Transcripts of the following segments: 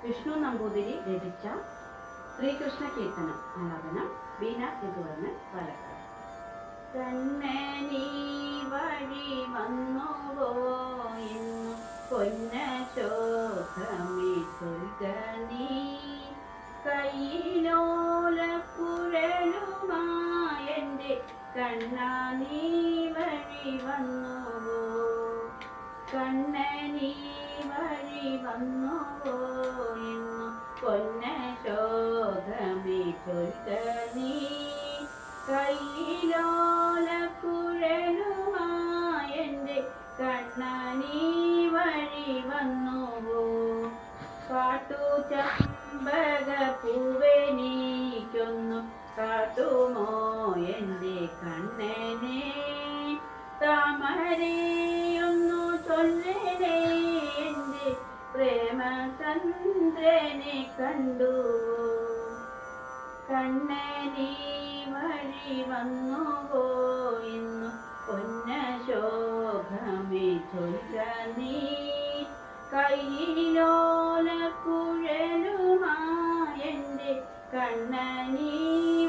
വിഷ്ണു നമ്പൂതിരി രചിച്ച ശ്രീകൃഷ്ണ കീർത്തനം ആലാപനം വീണ ഋതുവർണ്ണൻ പാലക്കാട്. കണ്ണനീ വഴി വന്നുവോ ഇന്നു പൊന്നശോഭമേ ചൊൽകനീ കയ്യിലോലക്കുഴലുമായെൻ്റെ കണ്ണാ നീ വഴി വന്നുവോ കണ്ണനീ വഴി വന്നുവോ ഇന്നു പൊന്നശോഭമേ ചൊൽകനീ കയ്യിലോലക്കുഴലുമായെൻ്റെ കണ്ണാ നീ വഴി വന്നുവോ കാട്ടുചമ്പകപ്പൂവെനിക്കൊന്നു കാട്ടുമോ എൻ്റെ കണ്ണനെ താമരയൊന്നു ചൊല്ലണേ എൻ്റെ പ്രേമചന്ദ്രനെ കണ്ടുവോ കണ്ണനീ വഴി വന്നുവോ ഇന്നു പൊന്നശോഭമേ ചൊൽകനീ കയ്യിലോലക്കുഴലുമായെൻ്റെ കണ്ണനീ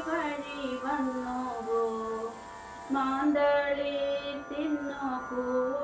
വഴി വന്നുവോ മാന്തളിർ തിന്നു പൂവു